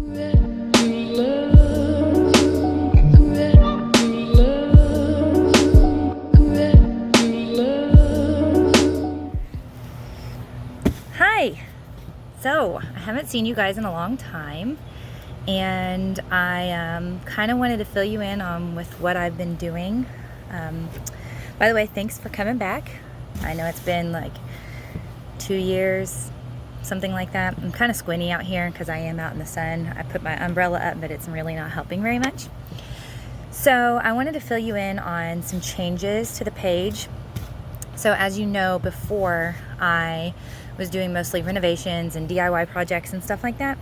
Hi! So, I haven't seen you guys in a long time, and I kind of wanted to fill you in on with what I've been doing. By the way, thanks for coming back. I know it's been like 2 years, something like that. I'm kind of squinty out here because I am out in the sun. I put my umbrella up, but it's really not helping very much. So I wanted to fill you in on some changes to the page. So as you know, before I was doing mostly renovations and DIY projects and stuff like that.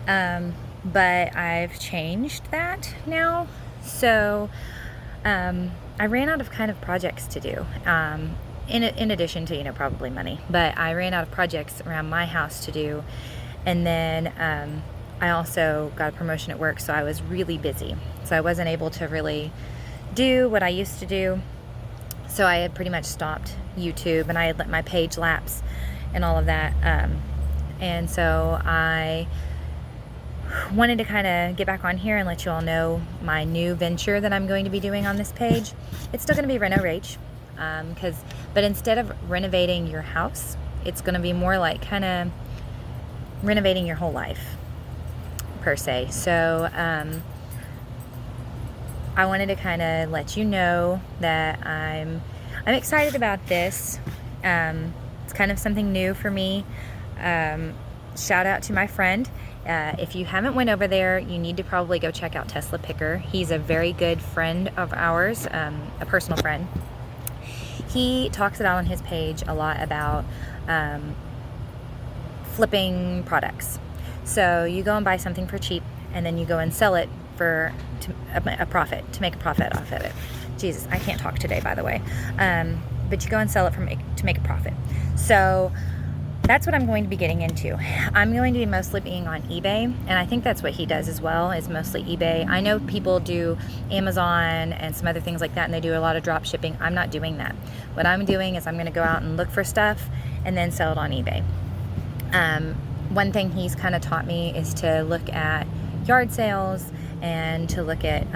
But I've changed that now. So I ran out of kind of projects to do. In addition to, probably money, but I ran out of projects around my house to do. And then I also got a promotion at work, so I was really busy. So I wasn't able to really do what I used to do. So I had pretty much stopped YouTube, and I had let my page lapse and all of that. And so I wanted to kind of get back on here and let you all know my new venture that I'm going to be doing on this page. It's still going to be Renovate, but instead of renovating your house, it's going to be more like kind of renovating your whole life, per se. So I wanted to kind of let you know that I'm excited about this. It's kind of something new for me. Shout out to my friend. If you haven't went over there, you need to probably go check out Tesla Picker. He's a very good friend of ours, a personal friend. He talks about on his page a lot about flipping products. So you go and buy something for cheap, and then you go and sell it for a profit, to make a profit off of it. Jesus, I can't talk today, by the way. But you go and sell it to make a profit. So that's what I'm going to be getting into. I'm going to be mostly being on eBay, and I think that's what he does as well, is mostly eBay. I know people do Amazon and some other things like that, and they do a lot of drop shipping. I'm not doing that. What I'm doing is I'm going to go out and look for stuff and then sell it on eBay. One thing he's kind of taught me is to look at yard sales and to look at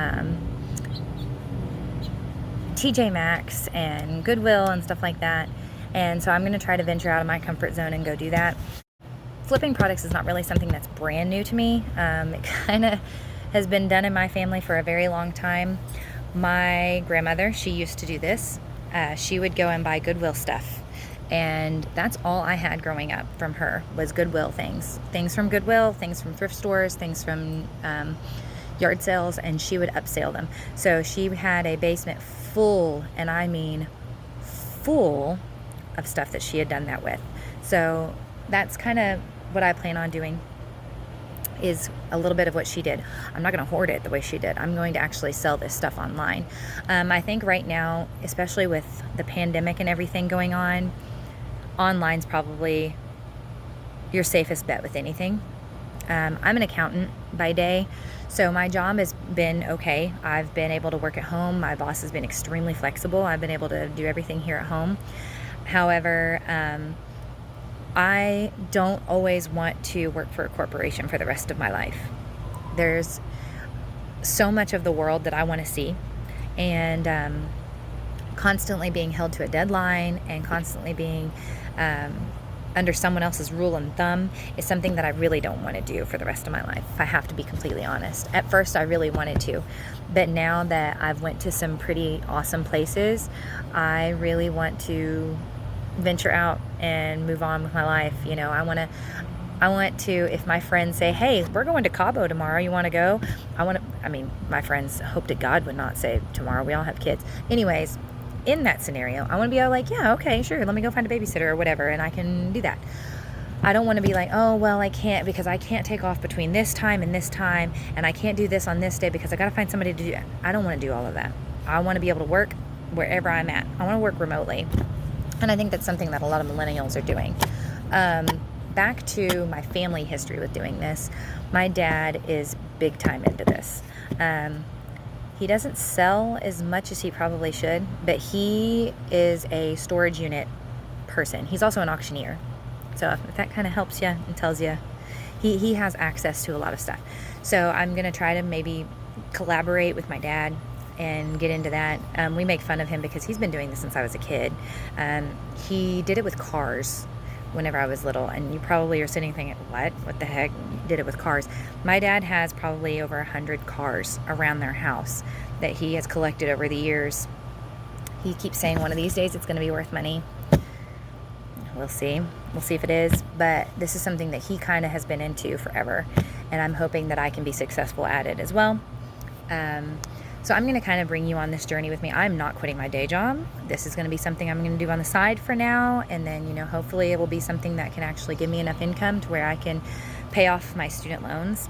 TJ Maxx and Goodwill and stuff like that. And so I'm going to try to venture out of my comfort zone and go do that. Flipping products is not really something that's brand new to me. It kind of has been done in my family for a very long time. My grandmother, she used to do this. She would go and buy Goodwill stuff. And that's all I had growing up from her, was Goodwill things. Things from Goodwill, things from thrift stores, things from yard sales, and she would upsell them. So she had a basement full, and I mean full, of stuff that she had done that with. So that's kind of what I plan on doing, is a little bit of what she did. I'm not going to hoard it the way she did. I'm going to actually sell this stuff online. I think right now, especially with the pandemic and everything going on, online's probably your safest bet with anything. I'm an accountant by day, so my job has been okay. I've been able to work at home. My boss has been extremely flexible. I've been able to do everything here at home. However, I don't always want to work for a corporation for the rest of my life. There's so much of the world that I want to see, and constantly being held to a deadline and constantly being under someone else's rule and thumb is something that I really don't want to do for the rest of my life, if I have to be completely honest. At first I really wanted to, but now that I've went to some pretty awesome places, I really want to venture out and move on with my life. I want to, if my friends say, hey, we're going to Cabo tomorrow, you want to go? My friends hope to God would not say tomorrow. We all have kids. Anyways, in that scenario, I want to be all like, yeah, okay, sure, let me go find a babysitter or whatever, and I can do that. I don't want to be like, oh, well, I can't, because I can't take off between this time and this time, and I can't do this on this day because I got to find somebody to do it. I don't want to do all of that. I want to be able to work wherever I'm at. I want to work remotely. And I think that's something that a lot of millennials are doing. Back to my family history with doing this. My dad is big time into this. He doesn't sell as much as he probably should, but he is a storage unit person. He's also an auctioneer. So if that kind of helps you and tells you, he has access to a lot of stuff. So I'm going to try to maybe collaborate with my dad and get into that. We make fun of him because he's been doing this since I was a kid. He did it with cars whenever I was little, and you probably are sitting thinking, what the heck, you did it with cars? My dad has probably over 100 cars around their house that he has collected over the years. He keeps saying one of these days it's going to be worth money. We'll see if it is, but this is something that he kind of has been into forever, and I'm hoping that I can be successful at it as well. So I'm going to kind of bring you on this journey with me. I'm not quitting my day job. This is going to be something I'm going to do on the side for now. And then, hopefully it will be something that can actually give me enough income to where I can pay off my student loans.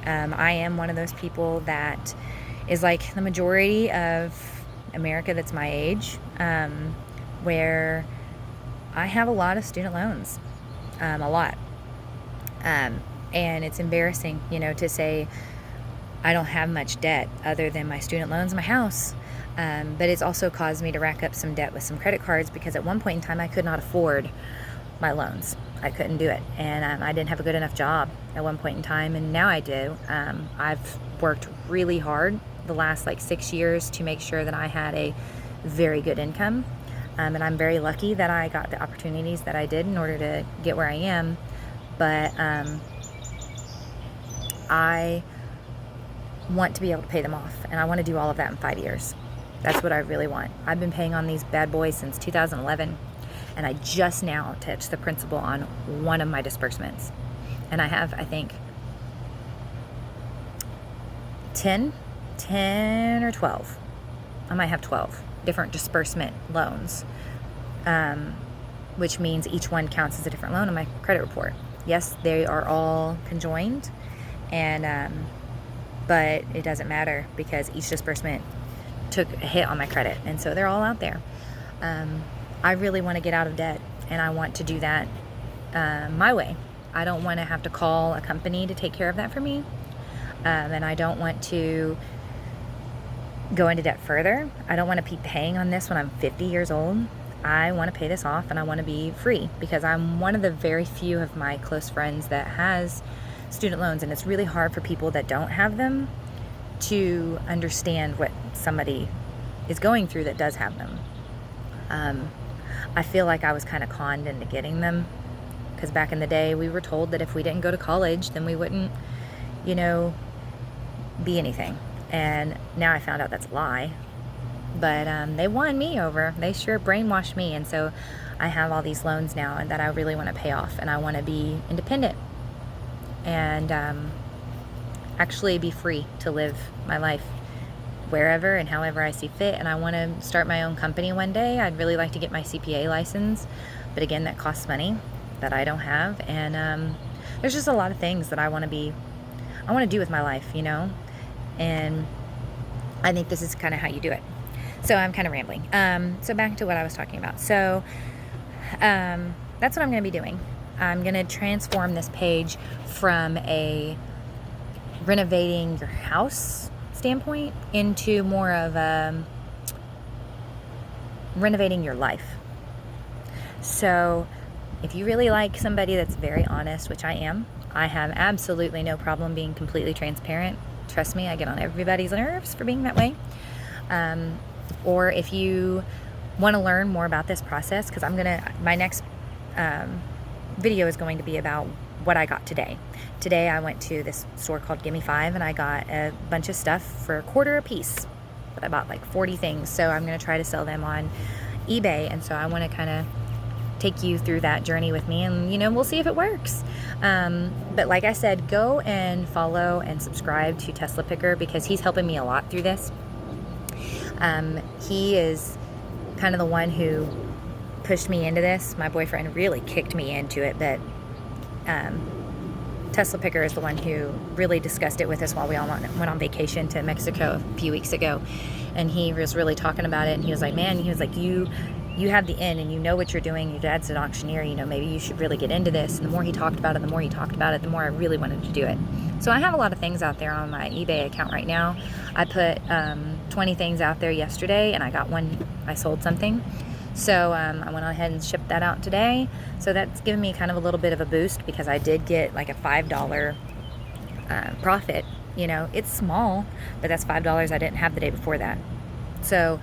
I am one of those people that is like the majority of America that's my age, where I have a lot of student loans, a lot. And it's embarrassing, to say I don't have much debt other than my student loans and my house. But it's also caused me to rack up some debt with some credit cards, because at one point in time I could not afford my loans. I couldn't do it. And I didn't have a good enough job at one point in time, and now I do. I've worked really hard the last 6 years to make sure that I had a very good income. And I'm very lucky that I got the opportunities that I did in order to get where I am. But I want to be able to pay them off, and I want to do all of that in 5 years. That's what I really want. I've been paying on these bad boys since 2011, and I just now touched the principal on one of my disbursements, and I have, I think, 10 or 12. I might have 12 different disbursement loans, which means each one counts as a different loan on my credit report. Yes, they are all conjoined, and but it doesn't matter because each disbursement took a hit on my credit, and so they're all out there. I really want to get out of debt, and I want to do that my way. I don't want to have to call a company to take care of that for me, and I don't want to go into debt further. I don't want to be paying on this when I'm 50 years old. I want to pay this off, and I want to be free, because I'm one of the very few of my close friends that has student loans, and it's really hard for people that don't have them to understand what somebody is going through that does have them. I feel like I was kind of conned into getting them, because back in the day we were told that if we didn't go to college then we wouldn't be anything, and now I found out that's a lie. But they won me over. They sure brainwashed me, and so I have all these loans now and that I really want to pay off, and I want to be independent and actually be free to live my life wherever and however I see fit. And I want to start my own company one day. I'd really like to get my CPA license, but again, that costs money that I don't have. And there's just a lot of things that I want to do with my life, and I think this is kind of how you do it. So I'm kind of rambling. So back to what I was talking about. So that's what I'm going to be doing. I'm going to transform this page from a renovating your house standpoint into more of renovating your life. So if you really like somebody that's very honest, which I am, I have absolutely no problem being completely transparent. Trust me, I get on everybody's nerves for being that way. Or if you want to learn more about this process, because my next video is going to be about what I got today. Today I went to this store called Gimme 5, and I got a bunch of stuff for $1 a piece. But I bought 40 things, so I'm going to try to sell them on eBay, and so I want to kind of take you through that journey with me, and we'll see if it works. But like I said, go and follow and subscribe to Tesla Picker, because he's helping me a lot through this. He is kind of the one who pushed me into this. My boyfriend really kicked me into it, but Tesla Picker is the one who really discussed it with us while we all went on vacation to Mexico a few weeks ago. And he was really talking about it, and he was like, man, you have the in, and you know what you're doing. Your dad's an auctioneer, maybe you should really get into this. And the more he talked about it, the more I really wanted to do it. So I have a lot of things out there on my eBay account right now. I put 20 things out there yesterday, and I got one, I sold something. So I went ahead and shipped that out today. So that's given me kind of a little bit of a boost because I did get like a $5 profit. You know, it's small, but that's $5 I didn't have the day before that. So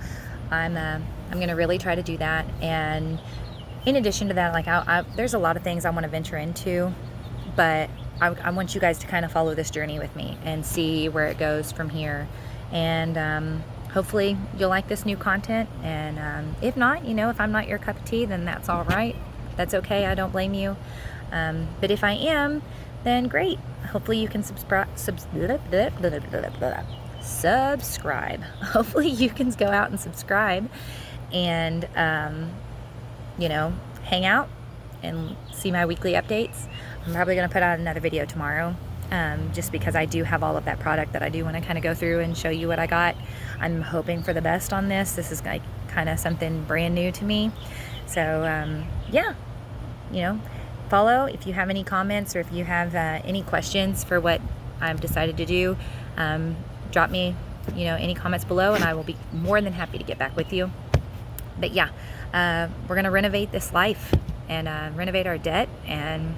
I'm gonna really try to do that. And in addition to that, like there's a lot of things I want to venture into, but I want you guys to kind of follow this journey with me and see where it goes from here. And hopefully you'll like this new content. And if not, you know, if I'm not your cup of tea, then that's all right. That's okay. I don't blame you. But if I am, then great. Hopefully you can subscribe. Hopefully you can go out and subscribe and, you know, hang out and see my weekly updates. I'm probably going to put out another video tomorrow, just because I do have all of that product that I do want to kind of go through and show you what I got. I'm hoping for the best on this. This is like kind of something brand new to me. So yeah, you know, follow. If you have any comments or if you have any questions for what I've decided to do, drop me, you know, any comments below, and I will be more than happy to get back with you. But yeah, we're going to renovate this life and renovate our debt and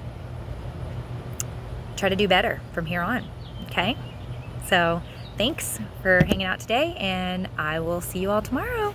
try to do better from here on. Okay? So thanks for hanging out today, and I will see you all tomorrow.